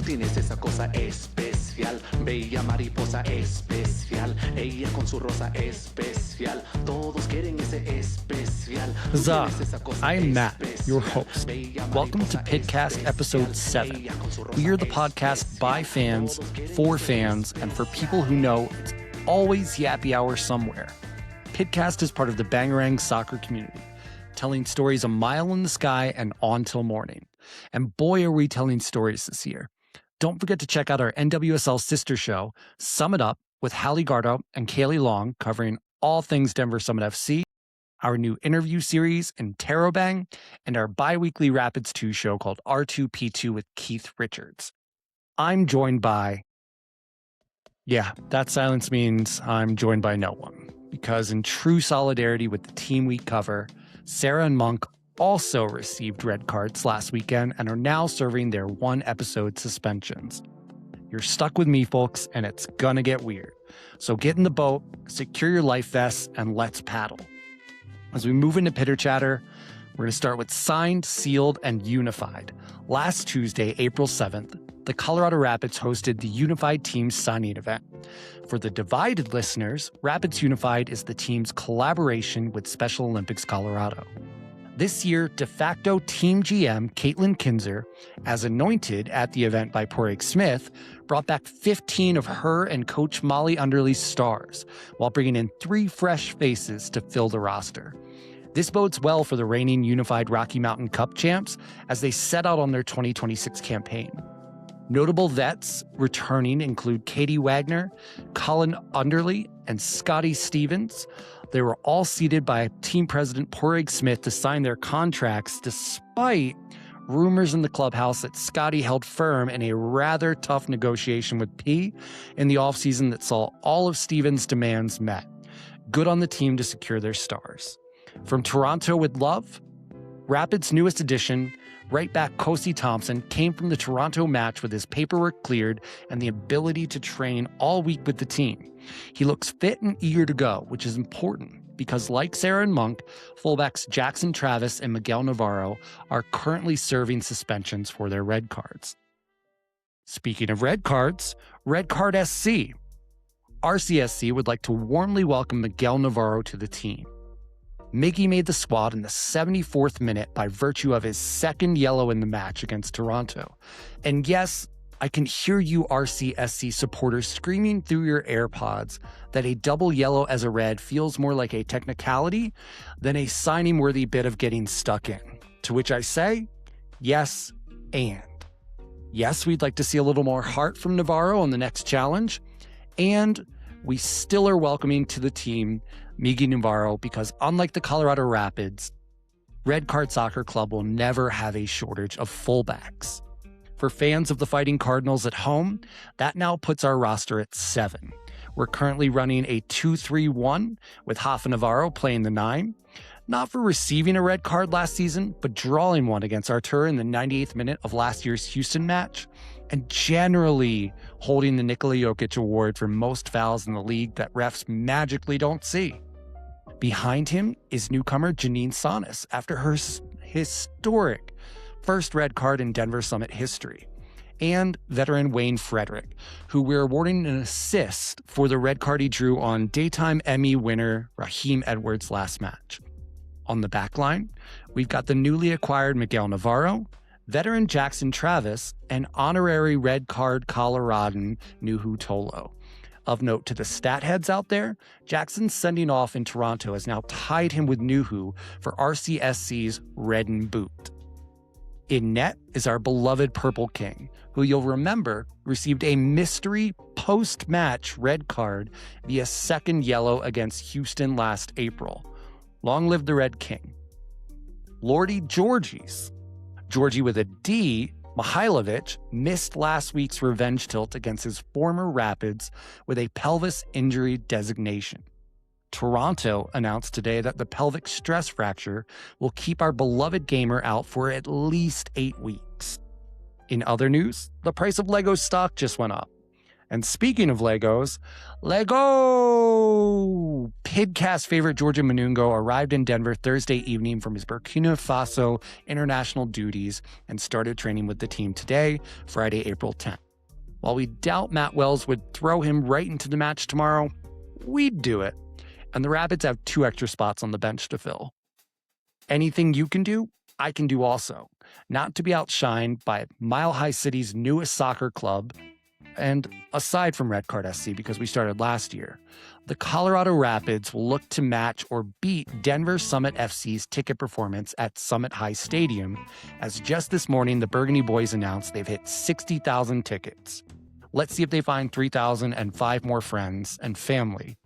tienes esa cosa especial, bella mariposa especial, ella con su rosa especial, todos quieren ese especial. Huzzah! I am Matt, your host. Welcome to PIDCAST Episode 7. We are the podcast by fans, for fans, and for people who know it's always yappy hour somewhere. PIDCAST is part of the Bangarang soccer community, telling stories a mile in the sky and on till morning. And boy, are we telling stories this year. Don't forget to check out our NWSL sister show, Sum It Up, with Hallie Gardo and Kaylee Long, covering all things Denver Summit FC, our new interview series Interrobang, and our bi-weekly Rapids 2 show called R2P2 with Keith Richards. I'm joined by... Yeah, that silence means I'm joined by no one, because in true solidarity with the team we cover, Sarah and Monk also received red cards last weekend and are now serving their one-episode suspensions. You're stuck with me, folks, and it's gonna get weird. So get in the boat, secure your life vests, and let's paddle. As we move into Pidder Chatter, we're going to start with Signed, Sealed, and Unified. Last Tuesday, April 7th, the Colorado Rapids hosted the Unified Team signing event. For the divided listeners, Rapids Unified is the team's collaboration with Special Olympics Colorado. This year, de facto team GM Caitlin Kinzer, as anointed at the event by Porrig Smith, brought back 15 of her and coach Molly Underly's stars, while bringing in 3 fresh faces to fill the roster. This bodes well for the reigning Unified Rocky Mountain Cup champs as they set out on their 2026 campaign. Notable vets returning include Katie Wagner, Colin Underly, and Scotty Stevens. They were all seated by team president Porrig Smith to sign their contracts, despite rumors in the clubhouse that Scotty held firm in a rather tough negotiation with P in the offseason that saw all of Stevens' demands met. Good on the team to secure their stars. From Toronto with love, Rapids' newest addition, right back Kosi Thompson, came from the Toronto match with his paperwork cleared and the ability to train all week with the team. He looks fit and eager to go, which is important because, like Sarah and Monk, fullbacks Jackson Travis and Miguel Navarro are currently serving suspensions for their red cards. Speaking of red cards, Red Card SC. RCSC would like to warmly welcome Miguel Navarro to the team. Miggy made the squad in the 74th minute by virtue of his second yellow in the match against Toronto. And yes, I can hear you RCSC supporters screaming through your AirPods that a double yellow as a red feels more like a technicality than a signing-worthy bit of getting stuck in. To which I say, yes, and. Yes, we'd like to see a little more heart from Navarro on the next challenge, and we still are welcoming to the team Miggy Navarro because, unlike the Colorado Rapids, Red Card Soccer Club will never have a shortage of fullbacks. For fans of the Fighting Cardinals at home, that now puts our roster at 7. We're currently running a 2-3-1 with Rafa Navarro playing the 9, not for receiving a red card last season, but drawing one against Artur in the 98th minute of last year's Houston match, and generally holding the Nikola Jokic award for most fouls in the league that refs magically don't see. Behind him is newcomer Janine Sonis after her historic first red card in Denver Summit history, and veteran Wayne Frederick, who we're awarding an assist for the red card he drew on daytime Emmy winner Raheem Edwards' last match. On the back line, we've got the newly acquired Miguel Navarro, veteran Jackson Travis, and honorary red card Coloradan Nuhu Tolo. Of note to the stat heads out there, Jackson's sending off in Toronto has now tied him with Nuhu for RCSC's Red and Boot. In net is our beloved Purple King, who you'll remember received a mystery post-match red card via second yellow against Houston last April. Long live the Red King. Lordy Georgies. Georgie with a D, Mihailovic, missed last week's revenge tilt against his former Rapids with a pelvis injury designation. Toronto announced today that the pelvic stress fracture will keep our beloved gamer out for at least 8 weeks. In other news, the price of Lego stock just went up. And speaking of Legos, Lego! PIDCAST favorite Georgia Manungo arrived in Denver Thursday evening from his Burkina Faso international duties and started training with the team today, Friday, April 10th. While we doubt Matt Wells would throw him right into the match tomorrow, we'd do it. And the Rapids have 2 extra spots on the bench to fill. Anything you can do, I can do also. Not to be outshined by Mile High City's newest soccer club, and aside from Red Card SC because we started last year, the Colorado Rapids will look to match or beat Denver Summit FC's ticket performance at Summit High Stadium, as just this morning the Burgundy Boys announced they've hit 60,000 tickets. Let's see if they find 3,005 more friends and family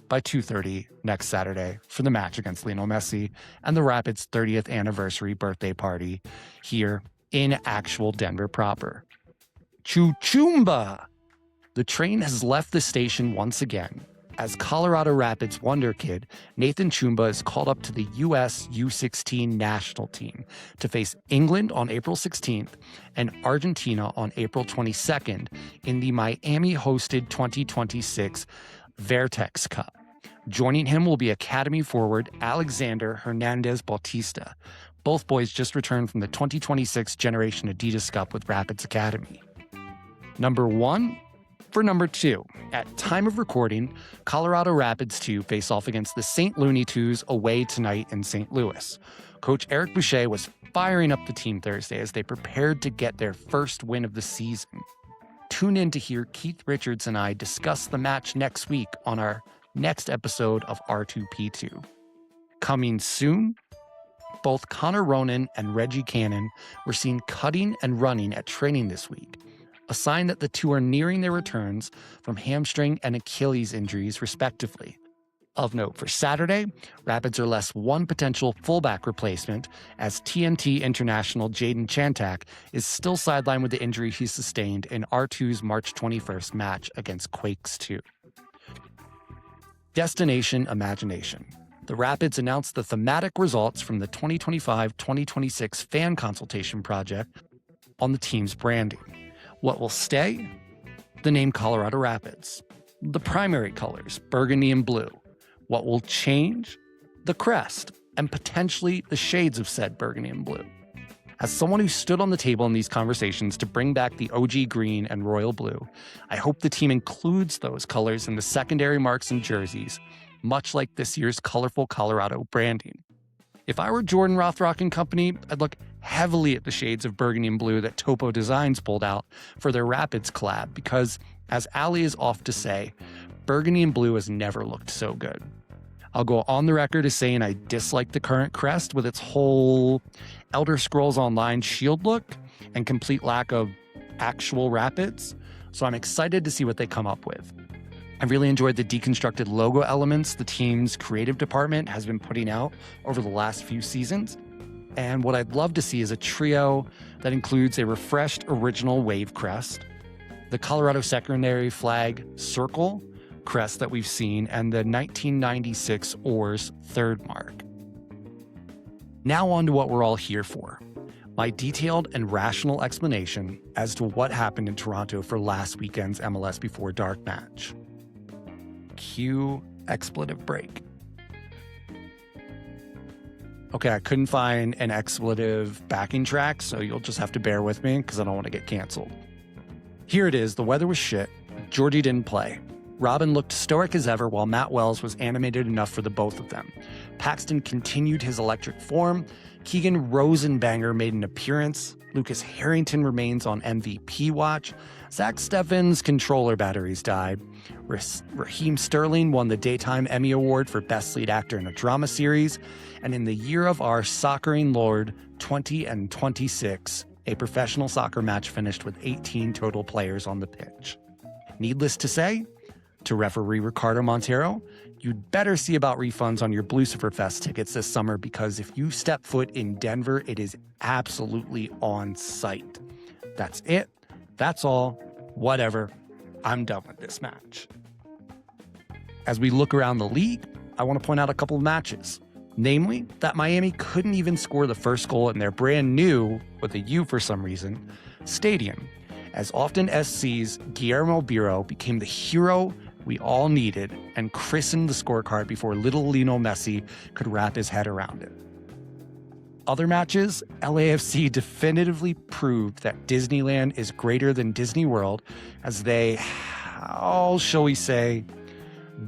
by 2:30 next Saturday for the match against Lionel Messi and the Rapids' 30th anniversary birthday party here in actual Denver proper. Choo-choomba! The train has left the station once again, as Colorado Rapids wonder kid Nathan Chumba is called up to the U.S. U16 national team to face England on April 16th and Argentina on April 22nd in the Miami-hosted 2026 Vertex Cup. Joining him will be Academy forward Alexander Hernandez Bautista. Both boys just returned from the 2026 Generation Adidas Cup with Rapids Academy. Number 1 for number 2. At time of recording, Colorado Rapids 2 face off against the St. Looney Tunes away tonight in St. Louis. Coach Eric Boucher was firing up the team Thursday as they prepared to get their first win of the season. Tune in to hear Keith Richards and I discuss the match next week on our next episode of R2P2. Coming soon, both Connor Ronan and Reggie Cannon were seen cutting and running at training this week, a sign that the two are nearing their returns from hamstring and Achilles injuries, respectively. Of note, for Saturday, Rapids are less one potential fullback replacement, as TNT international Jaden Chantak is still sidelined with the injury he sustained in R2's March 21st match against Quakes 2. Destination Imagination. The Rapids announced the thematic results from the 2025-2026 fan consultation project on the team's branding. What will stay? The name Colorado Rapids. The primary colors, burgundy and blue. What will change? The crest, and potentially the shades of said burgundy and blue. As someone who stood on the table in these conversations to bring back the OG green and royal blue, I hope the team includes those colors in the secondary marks and jerseys, much like this year's colorful Colorado branding. If I were Jordan Rothrock and company, I'd look heavily at the shades of burgundy and blue that Topo Designs pulled out for their Rapids collab because, as Ali is off to say, burgundy and blue has never looked so good. I'll go on the record as saying I dislike the current crest with its whole Elder Scrolls Online shield look and complete lack of actual Rapids, so I'm excited to see what they come up with. I really enjoyed the deconstructed logo elements the team's creative department has been putting out over the last few seasons. And what I'd love to see is a trio that includes a refreshed original wave crest, the Colorado secondary flag circle crest that we've seen, and the 1996 oars third mark. Now on to what we're all here for. My detailed and rational explanation as to what happened in Toronto for last weekend's MLS Before Dark match. Cue expletive break. Okay, I couldn't find an expletive backing track, so you'll just have to bear with me because I don't want to get canceled. Here it is. The weather was shit. Georgie didn't play. Robin looked stoic as ever while Matt Wells was animated enough for the both of them. Paxton continued his electric form. Keegan Rosenbanger made an appearance. Lucas Harrington remains on MVP watch. Zach Steffens' controller batteries died. Raheem Sterling won the Daytime Emmy Award for Best Lead Actor in a Drama Series. And in the year of our soccering Lord, 20 and 26, a professional soccer match finished with 18 total players on the pitch. Needless to say, to referee Ricardo Montero, you'd better see about refunds on your Blucifer Fest tickets this summer because if you step foot in Denver, it is absolutely on site. That's it. That's all. Whatever. I'm done with this match. As we look around the league, I want to point out a couple of matches. Namely, that Miami couldn't even score the first goal in their brand new, with a U for some reason, stadium. as often SC's Guillermo Biro became the hero we all needed and christened the scorecard before little Lionel Messi could wrap his head around it. Other matches, LAFC definitively proved that Disneyland is greater than Disney World as they, how shall we say,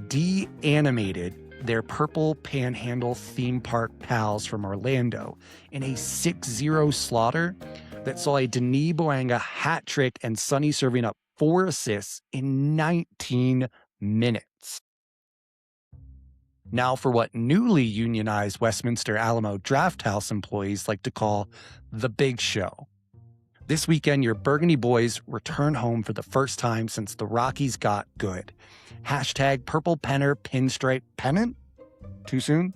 de-animated their purple panhandle theme park pals from Orlando in a 6-0 slaughter that saw a Denis Boanga hat trick and Sonny serving up 4 assists in 19 minutes. Now for what newly unionized Westminster Alamo Drafthouse employees like to call the big show. This weekend, your Burgundy boys return home for the first time since the Rockies got good. Hashtag Purple Penner Pinstripe Pennant? Too soon?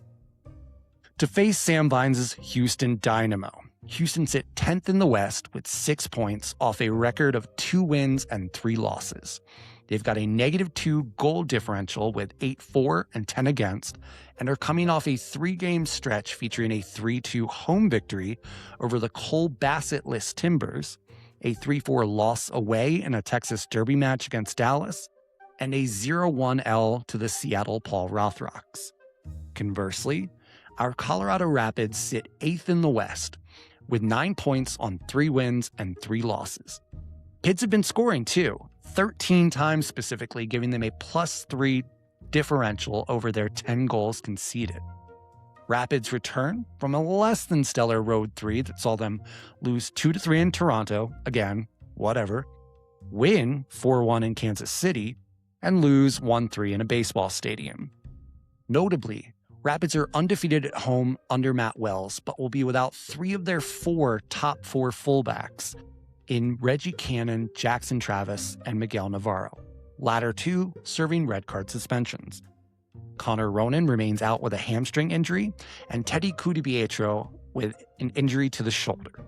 To face Sam Vines' Houston Dynamo. Houston sit 10th in the West with 6 points off a record of 2 wins and 3 losses. They've got a -2 goal differential with 8-4 and 10 against, and are coming off a 3-game stretch featuring a 3-2 home victory over the Cole Bassett-less Timbers, a 3-4 loss away in a Texas Derby match against Dallas, and a 0-1 to the Seattle Paul Rothrox. Conversely, our Colorado Rapids sit 8th in the West, with 9 points on 3 wins and 3 losses. Pids have been scoring too, 13 times specifically, giving them a +3 differential over their 10 goals conceded. Rapids return from a less than stellar Road 3 that saw them lose 2-3 in Toronto, again, whatever, win 4-1 in Kansas City, and lose 1-3 in a baseball stadium. Notably, Rapids are undefeated at home under Matt Wells, but will be without 3 of their 4 top 4 fullbacks in Reggie Cannon, Jackson Travis, and Miguel Navarro, latter 2 serving red card suspensions. Connor Ronan remains out with a hamstring injury, and Teddy Kudibietro with an injury to the shoulder.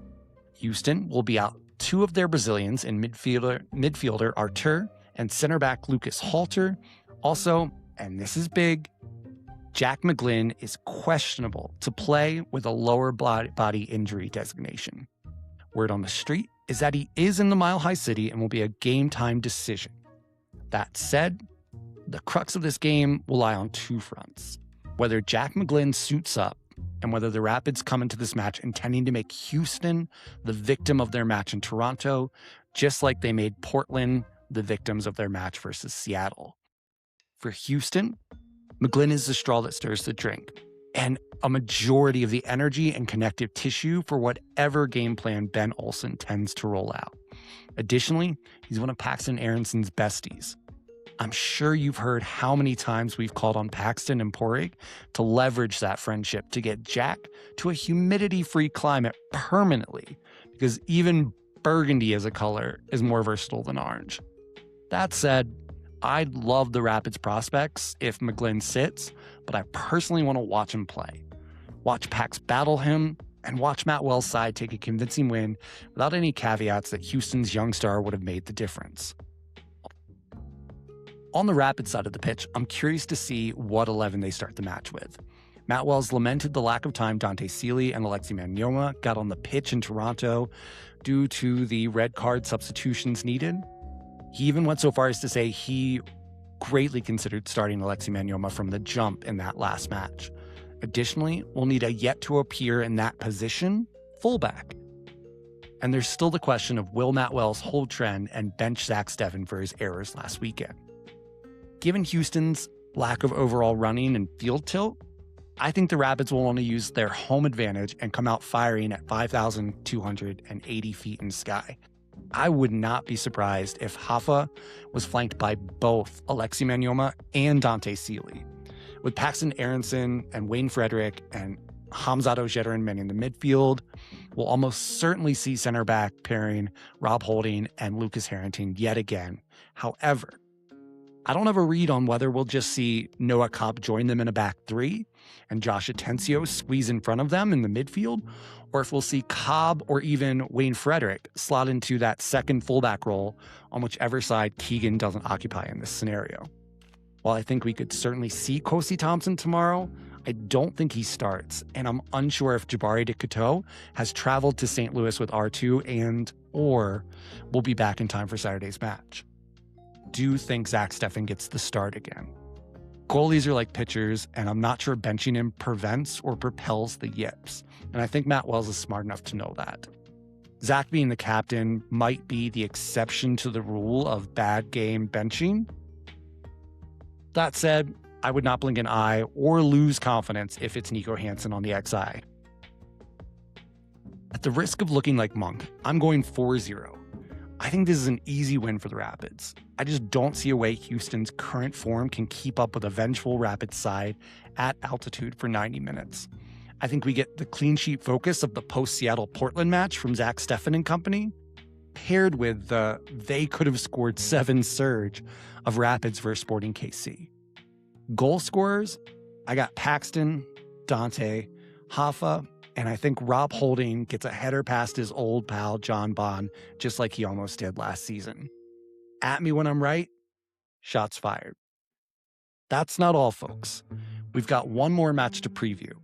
Houston will be out 2 of their Brazilians in midfielder Artur and center back Lucas Halter. Also, and this is big, Jack McGlynn is questionable to play with a lower body injury designation. Word on the street is that he is in the Mile High City and will be a game-time decision. That said, the crux of this game will lie on 2 fronts. Whether Jack McGlynn suits up and whether the Rapids come into this match intending to make Houston the victim of their match in Toronto, just like they made Portland the victims of their match versus Seattle. For Houston, McGlynn is the straw that stirs the drink, and a majority of the energy and connective tissue for whatever game plan Ben Olsen tends to roll out. Additionally, he's one of Paxton Aronson's besties. I'm sure you've heard how many times we've called on Paxton and Porig to leverage that friendship to get Jack to a humidity-free climate permanently, because even burgundy as a color is more versatile than orange. That said, I'd love the Rapids prospects if McGlynn sits, but I personally want to watch him play. Watch Pax battle him, and watch Matt Wells' side take a convincing win without any caveats that Houston's young star would have made the difference. On the Rapids side of the pitch, I'm curious to see what 11 they start the match with. Matt Wells lamented the lack of time Dante Seeley and Alexi Manyoma got on the pitch in Toronto due to the red card substitutions needed. He even went so far as to say he greatly considered starting Alexi Manyoma from the jump in that last match. Additionally, we'll need a yet-to-appear in that position fullback. And there's still the question of will Matt Wells hold trend and bench Zach Steffen for his errors last weekend. Given Houston's lack of overall running and field tilt, I think the Rapids will want to use their home advantage and come out firing at 5,280 feet in sky. I would not be surprised if Hoffa was flanked by both Alexi Manyoma and Dante Seeley. With Paxton Aronson and Wayne Frederick and Hamzato Jetterenman in the midfield, we'll almost certainly see center back pairing Rob Holding and Lucas Harrington yet again. However, I don't have a read on whether we'll just see Noah Cobb join them in a back 3 and Josh Atencio squeeze in front of them in the midfield, or if we'll see Cobb or even Wayne Frederick slot into that second fullback role on whichever side Keegan doesn't occupy in this scenario. While I think we could certainly see Kosi Thompson tomorrow, I don't think he starts, and I'm unsure if Jabari DeCoteau has traveled to St. Louis with R2 and or will be back in time for Saturday's match. Do think Zach Steffen gets the start again. Goalies are like pitchers, and I'm not sure benching him prevents or propels the yips, and I think Matt Wells is smart enough to know that. Zach being the captain might be the exception to the rule of bad game benching. That said, I would not blink an eye or lose confidence if it's Nico Hansen on the XI. At the risk of looking like Monk, I'm going 4-0. I think this is an easy win for the Rapids. I just don't see a way Houston's current form can keep up with a vengeful Rapids side at altitude for 90 minutes. I think we get the clean sheet focus of the post-Seattle Portland match from Zach Steffen and company, paired with the they could have scored 7 surge of Rapids versus Sporting KC. Goal scorers, I got Paxton, Dante, Hoffa, and I think Rob Holding gets a header past his old pal John Bond, just like he almost did last season. At me when I'm right, shots fired. That's not all, folks. We've got one more match to preview,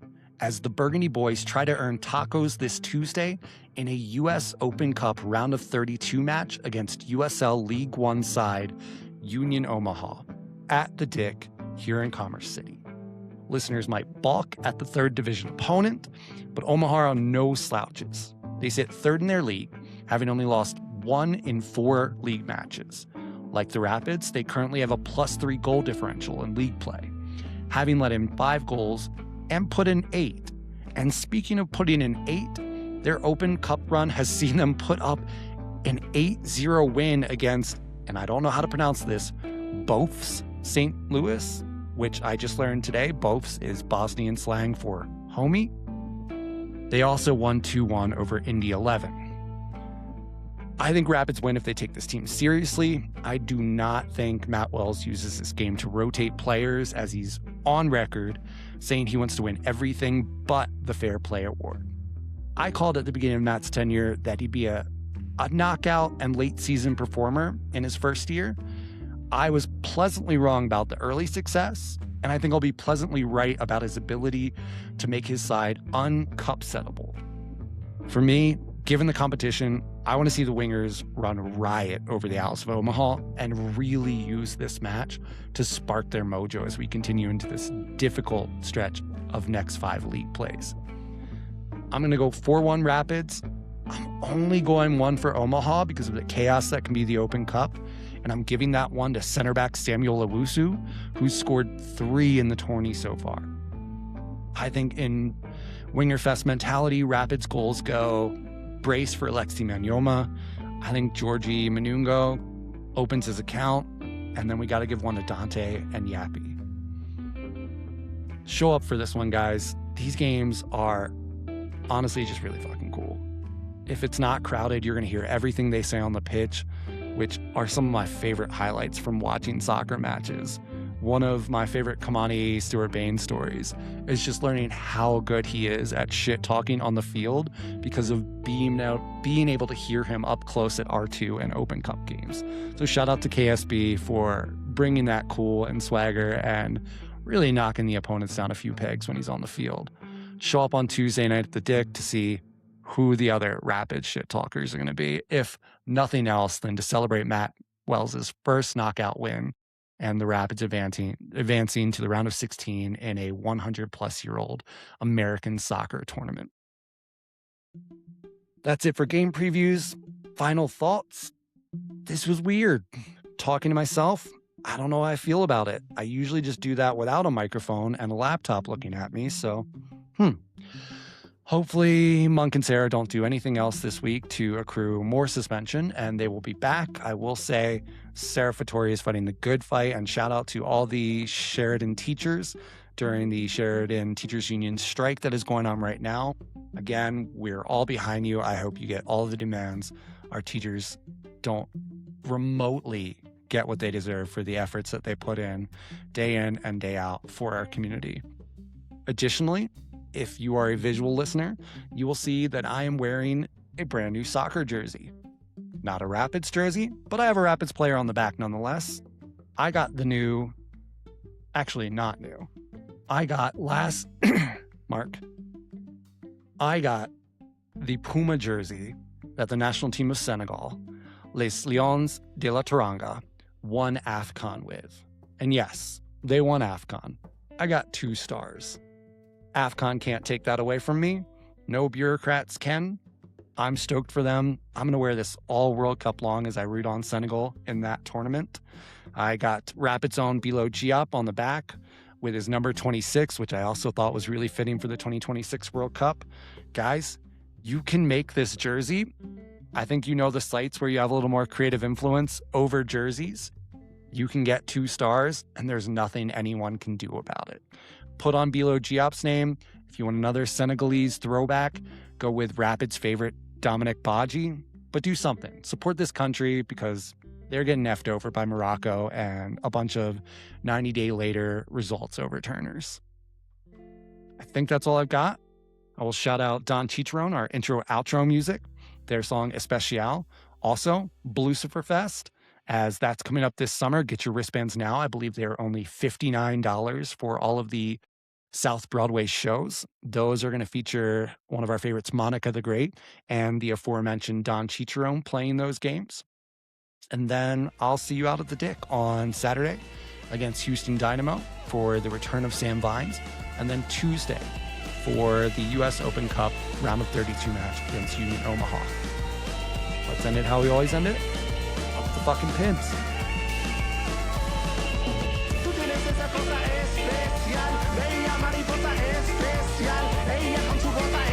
as the Burgundy boys try to earn tacos this Tuesday in a U.S. Open Cup round of 32 match against USL League One side Union Omaha at the Dick here in Commerce City. Listeners might balk at the third division opponent, but Omaha are no slouches. They sit third in their league, having only lost 1 in 4 league matches. Like the Rapids, they currently have a +3 goal differential in league play, having let in 5 goals and put in 8. And speaking of putting in 8, their Open Cup run has seen them put up an 8-0 win against, and I don't know how to pronounce this, Bofs St. Louis, which I just learned today. Bofs is Bosnian slang for homie. They also won 2-1 over Indy 11. I think Rapids win if they take this team seriously. I do not think Matt Wells uses this game to rotate players, as he's on record saying he wants to win everything but the Fair Play Award. I called at the beginning of Matt's tenure that he'd be a knockout and late season performer in his first year. I was pleasantly wrong about the early success, and I think I'll be pleasantly right about his ability to make his side uncup-settable. For me, given the competition, I want to see the Wingers run riot over the Owls of Omaha and really use this match to spark their mojo as we continue into this difficult stretch of next 5 league plays. I'm going to go 4-1 Rapids. I'm only going 1 for Omaha because of the chaos that can be the Open Cup, and I'm giving that one to center back Samuel Owusu, who's scored 3 in the tourney so far. I think in Winger Fest mentality, Rapids goals go brace for Alexi Manyoma. I think Georgie Manungo opens his account, and then we got to give one to Dante and Yappy. Show up for this one, guys. These games are honestly just really fucking cool. If it's not crowded, you're going to hear everything they say on the pitch, which are some of my favorite highlights from watching soccer matches. One of my favorite Kamani Stewart-Bain stories is just learning how good he is at shit talking on the field because of being able to hear him up close at R2 and Open Cup games. So shout out to KSB for bringing that cool and swagger and really knocking the opponents down a few pegs when he's on the field. Show up on Tuesday night at the Dick to see who the other Rapid shit talkers are going to be, if nothing else than to celebrate Matt Wells' first knockout win and the Rapids advancing to the round of 16 in a 100-plus-year-old American soccer tournament. That's it for game previews. Final thoughts. This was weird. Talking to myself, I don't know how I feel about it. I usually just do that without a microphone and a laptop looking at me, so hopefully Monk and Sarah don't do anything else this week to accrue more suspension, and they will be back. I will say Sarah Fattori is fighting the good fight, and shout out to all the Sheridan teachers during the Sheridan Teachers Union strike that is going on right now. Again, we're all behind you. I hope you get all of the demands. Our teachers don't remotely get what they deserve for the efforts that they put in and day out for our community. Additionally, if you are a visual listener, you will see that I am wearing a brand new soccer jersey. Not a Rapids jersey, but I have a Rapids player on the back nonetheless. I got the new, actually not new. I got I got the Puma jersey that the national team of Senegal, Les Lions de la Teranga, won AFCON with. And yes, they won AFCON. I got 2 stars. AFCON can't take that away from me. No bureaucrats can. I'm stoked for them. I'm going to wear this all World Cup long as I root on Senegal in that tournament. I got Rapid's own Bilo Diop on the back with his number 26, which I also thought was really fitting for the 2026 World Cup. Guys, you can make this jersey. I think you know the sites where you have a little more creative influence over jerseys. You can get 2 stars, and there's nothing anyone can do about it. Put on Bilo Diop's name. If you want another Senegalese throwback, go with Rapid's favorite Dominic Badji, but do something. Support this country because they're getting effed over by Morocco and a bunch of 90-day later results overturners. I think that's all I've got. I will shout out Don Chicharron, our intro-outro music, their song Especial. Also, Blucifer Fest, as that's coming up this summer. Get your wristbands now. I believe they're only $59 for all of the South Broadway shows. Those are going to feature one of our favorites, Monica the Great, and the aforementioned Don Chicharron playing those games. And then I'll see you out at the Dick on Saturday against Houston Dynamo for the return of Sam Vines, and then Tuesday for the U.S. Open Cup round of 32 match against Union Omaha. Let's end it how we always end it. Up the fucking pins. Ella con su rosa